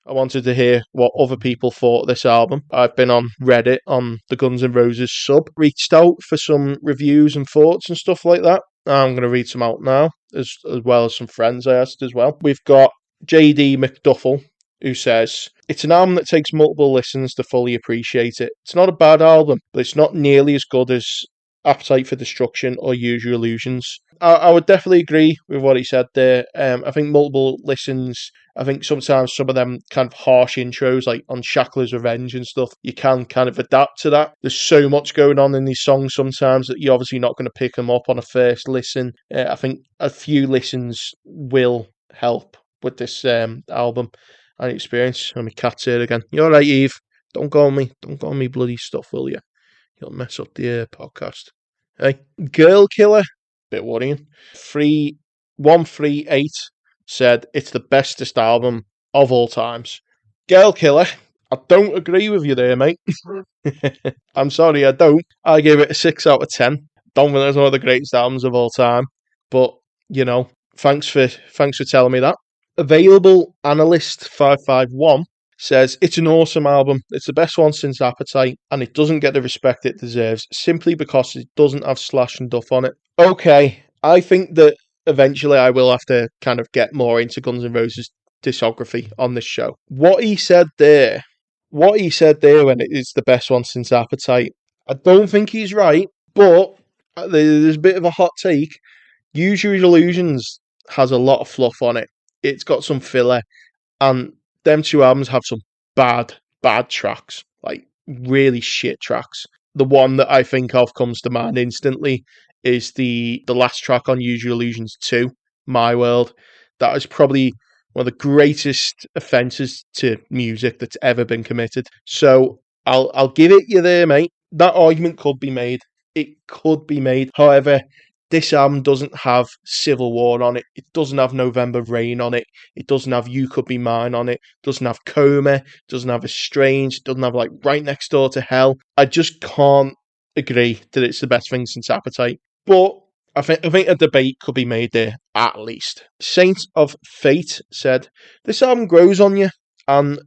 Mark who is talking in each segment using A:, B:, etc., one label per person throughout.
A: I wanted to hear what other people thought of this album. I've been on Reddit on the GunsnRoses Sub, reached out for some reviews and thoughts and stuff like that. I'm going to read some out now, as well as some friends I asked as well. We've got JD McDuffel, who says, it's an album that takes multiple listens to fully appreciate it. It's not a bad album, but it's not nearly as good as Appetite for Destruction or Use Your Illusions. I would definitely agree with what he said there. I think multiple listens, I think sometimes some of them kind of harsh intros, like on Shackler's Revenge and stuff, you can kind of adapt to that. There's so much going on in these songs sometimes that you're obviously not going to pick them up on a first listen. I think a few listens will help with this album and experience. And my cat's here again. You alright, Eve? Don't go on me. Don't go on me bloody stuff, will you? You'll mess up the podcast. Hey, Girl Killer, bit worrying. 138 said it's the bestest album of all times. Girl Killer, I don't agree with you there, mate. I'm sorry, I don't. I gave it a 6 out of 10. Don't think it's one of the greatest albums of all time. But, you know, thanks for telling me that. Available Analyst 551 says, it's an awesome album. It's the best one since Appetite, and it doesn't get the respect it deserves simply because it doesn't have Slash and Duff on it. Okay, I think that eventually I will have to kind of get more into Guns N' Roses discography on this show. What he said there when it is the best one since Appetite, I don't think he's right, but there's a bit of a hot take. Use Your Illusions has a lot of fluff on it. It's got some filler, and them two albums have some bad tracks, like really shit tracks. The one that I think of comes to mind instantly is the last track on Use Your Illusions 2, My World. That is probably one of the greatest offences to music that's ever been committed. So I'll give it you there, mate. That argument could be made. It could be made. However, this album doesn't have Civil War on it. It doesn't have November Rain on it. It doesn't have You Could Be Mine on it. It doesn't have Coma. It doesn't have Estranged. It doesn't have like Right Next Door to Hell. I just can't agree that it's the best thing since Appetite. But I think a debate could be made there, at least. Saint of Fate said, this album grows on you, and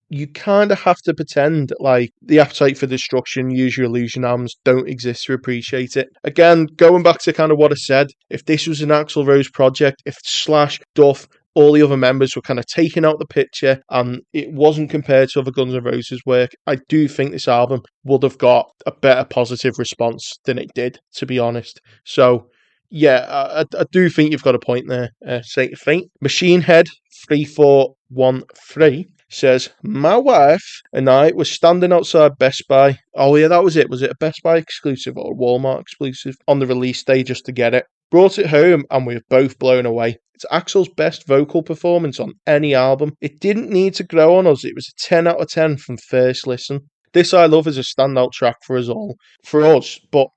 A: you kind of have to pretend like the Appetite for Destruction, Use Your Illusion albums don't exist to appreciate it. Again, going back to kind of what I said, if this was an Axl Rose project, if Slash, Duff, all the other members were kind of taken out the picture and it wasn't compared to other Guns N' Roses work, I do think this album would have got a better positive response than it did, to be honest. So, yeah, I do think you've got a point there, Saint of Fate. Machine Head 3413 says, my wife and I were standing outside Best Buy. Oh yeah, that was it. Was it a Best Buy exclusive or a Walmart exclusive on the release day just to get it? Brought it home and we were both blown away. It's Axl's best vocal performance on any album. It didn't need to grow on us. It was a 10 out of 10 from first listen. This I Love is a standout track for us all. For us, but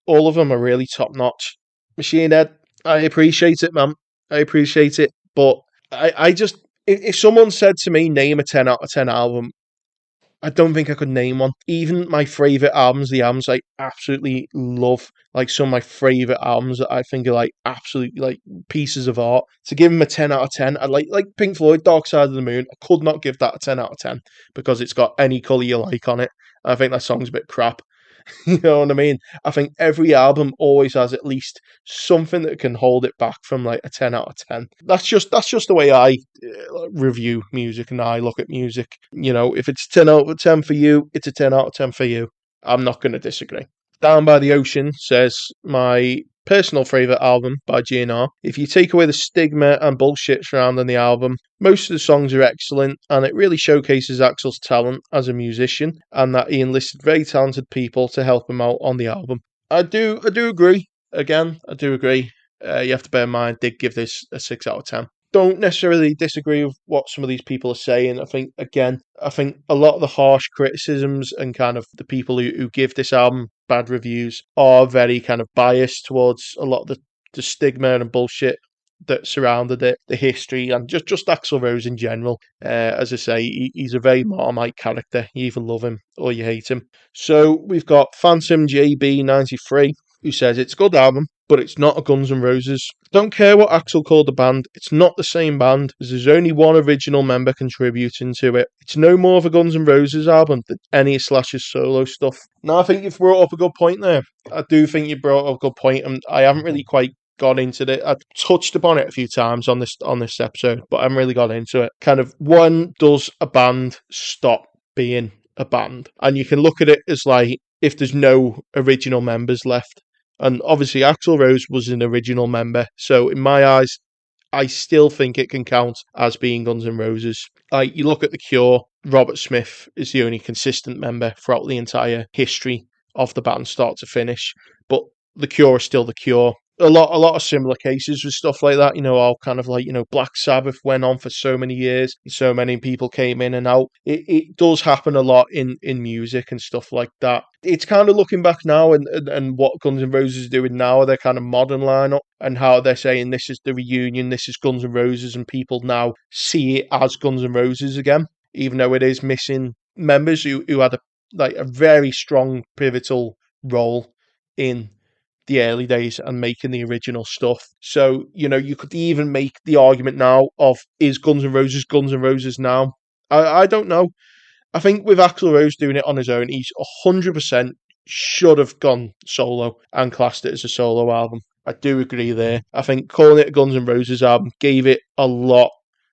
A: all of them are really top notch. Machine Head, I appreciate it, man. I appreciate it. But I just... If someone said to me, name a 10 out of 10 album, I don't think I could name one. Even my favourite albums, the albums I absolutely love, like some of my favourite albums that I think are like absolutely like pieces of art, to give them a 10 out of 10, I'd like Pink Floyd, Dark Side of the Moon, I could not give that a 10 out of 10 because it's got Any Colour You Like on it. I think that song's a bit crap. You know what I mean? I think every album always has at least something that can hold it back from like a 10 out of 10. That's just the way I review music and I look at music. You know, if it's 10 out of 10 for you, it's a 10 out of 10 for you. I'm not going to disagree. Down by the Ocean says, my personal favourite album by GNR. If you take away the stigma and bullshit surrounding the album, most of the songs are excellent and it really showcases Axl's talent as a musician and that he enlisted very talented people to help him out on the album. I do agree. Again, I do agree. You have to bear in mind, I did give this a 6 out of 10. Don't necessarily disagree with what some of these people are saying. I think a lot of the harsh criticisms and kind of the people who give this album bad reviews are very kind of biased towards a lot of the stigma and bullshit that surrounded it, the history, and just Axl Rose in general. As I say, he's a very Marmite character. You either love him or you hate him. So we've got Phantom JB93, who says, it's a good album, but it's not a Guns N' Roses. Don't care what Axl called the band, it's not the same band, because there's only one original member contributing to it. It's no more of a Guns N' Roses album than any of Slash's solo stuff. Now, I think you've brought up a good point there. I do think you brought up a good point, and I haven't really quite got into it. I've touched upon it a few times on this episode, but I haven't really got into it. Kind of, when does a band stop being a band? And you can look at it as like, if there's no original members left. And obviously, Axl Rose was an original member, so in my eyes, I still think it can count as being Guns N' Roses. Like, you look at The Cure, Robert Smith is the only consistent member throughout the entire history of the band, start to finish. But The Cure is still The Cure. A lot of similar cases with stuff like that, all kind of like, Black Sabbath went on for so many years, and so many people came in and out. It does happen a lot in music and stuff like that. It's kind of looking back now and what Guns N' Roses are doing now, their kind of modern lineup, and how they're saying this is the reunion, this is Guns N' Roses, and people now see it as Guns N' Roses again, even though it is missing members who had a very strong pivotal role in the early days and making the original stuff. So, you could even make the argument now of, is Guns N' Roses now? I don't know. I think with Axl Rose doing it on his own, he's 100% should have gone solo and classed it as a solo album. I do agree there. I think calling it a Guns N' Roses album gave it a lot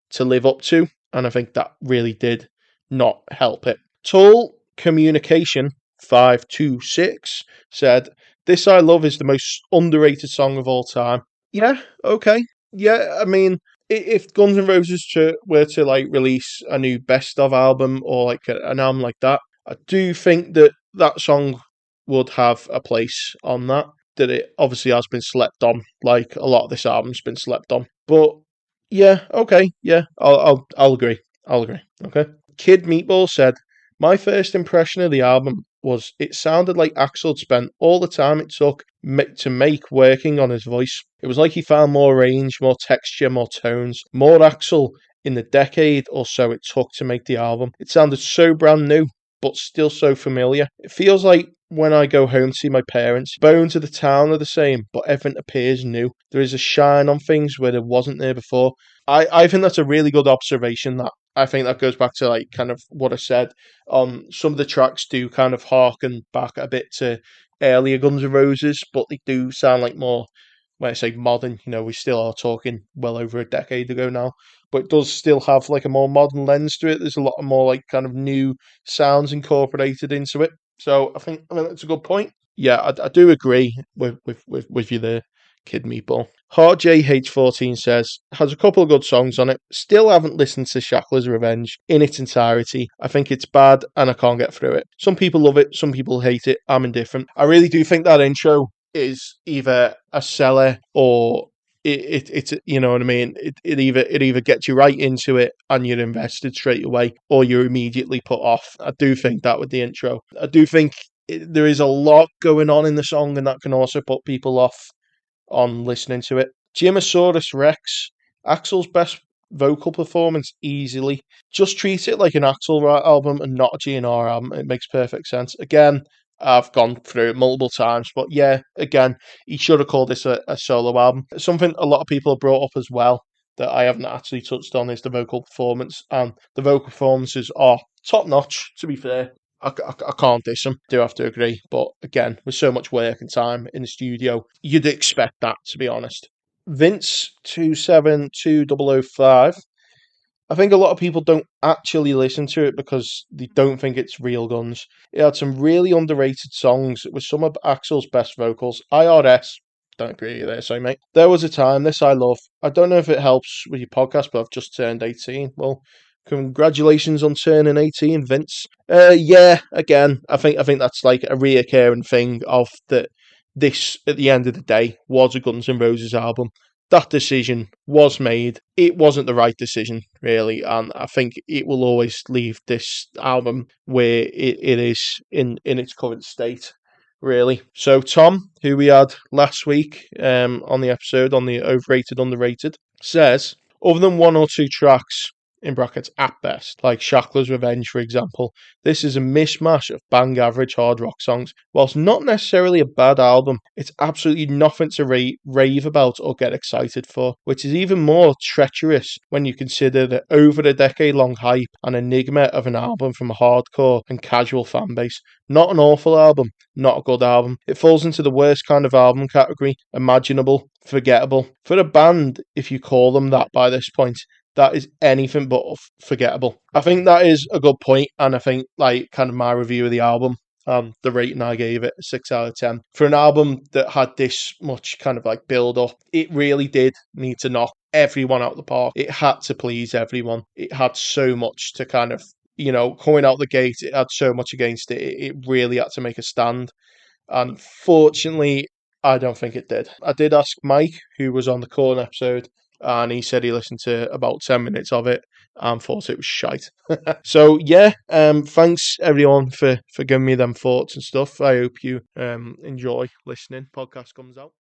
A: to live up to, and I think that really did not help it. Tall Communication 526 said, "This I Love is the most underrated song of all time." Yeah, okay. Yeah, I mean, if Guns N' Roses were to like release a new best of album or like an album like that, I do think that song would have a place on that. That it obviously has been slept on, like a lot of this album's been slept on. But yeah, okay, yeah, I'll agree. I'll agree. Okay. Kid Meatball said, "My first impression of the album was it sounded like Axl spent all the time it took to make working on his voice. It was like he found more range, more texture, more tones, more Axl in the decade or so it took to make the album. It sounded so brand new, but still so familiar. It feels like when I go home to see my parents, bones of the town are the same, but everything appears new. There is a shine on things where there wasn't there before." I think that's a really good observation. That I think that goes back to like kind of what I said. Some of the tracks do kind of harken back a bit to earlier Guns N' Roses, but they do sound like more, when I say modern, we still are talking well over a decade ago now, but it does still have like a more modern lens to it. There's a lot more like kind of new sounds incorporated into it. So I think that's a good point. Yeah, I do agree with you there, Kid Meatball. Hard JH14 says, "Has a couple of good songs on it. Still haven't listened to Shackler's Revenge in its entirety. I think it's bad and I can't get through it. Some people love it, some people hate it. I'm indifferent." I really do think that intro is either a seller or it's you know what I mean. It either gets you right into it and you're invested straight away, or you're immediately put off. I do think that with the intro, I do think there is a lot going on in the song, and that can also put people off on listening to it. Gymosaurus Rex, Axl's best vocal performance easily. Just treat it like an Axl album and not a GNR album. It makes perfect sense. Again, I've gone through it multiple times, but yeah, again, he should have called this a solo album. Something a lot of people have brought up as well that I haven't actually touched on is the vocal performance, and the vocal performances are top notch, to be fair. I can't diss them, do have to agree. But again, with so much work and time in the studio, you'd expect that, to be honest. Vince272005. I think a lot of people don't actually listen to it because they don't think it's real Guns. It had some really underrated songs with some of Axl's best vocals. IRS. Don't agree with you there, sorry, mate. There Was a Time, This I Love. I don't know if it helps with your podcast, but I've just turned 18. Well, congratulations on turning 18, Vince. Yeah, again, I think that's like a reoccurring thing of that this, at the end of the day, was a Guns N' Roses album. That decision was made. It wasn't the right decision, really, and I think it will always leave this album where it is in its current state, really. So Tom, who we had last week on the episode on the overrated, underrated, says, other than one or two tracks, in brackets at best, like Shackler's Revenge, for example. This is a mishmash of bang average hard rock songs. Whilst not necessarily a bad album, it's absolutely nothing to rave about or get excited for, which is even more treacherous when you consider the over a decade long hype and enigma of an album from a hardcore and casual fan base. Not an awful album, not a good album. It falls into the worst kind of album category imaginable, forgettable. For a band, if you call them that by this point, that is anything but forgettable. I think that is a good point, and I think, like, kind of my review of the album, the rating I gave it, 6 out of 10. For an album that had this much kind of like build up, it really did need to knock everyone out of the park. It had to please everyone. It had so much to kind of, coming out the gate, it had so much against it. It really had to make a stand. Unfortunately, I don't think it did. I did ask Mike, who was on the Corn episode, and he said he listened to about 10 minutes of it and thought it was shite. So yeah, thanks everyone for giving me them thoughts and stuff. I hope you enjoy listening. Podcast comes out.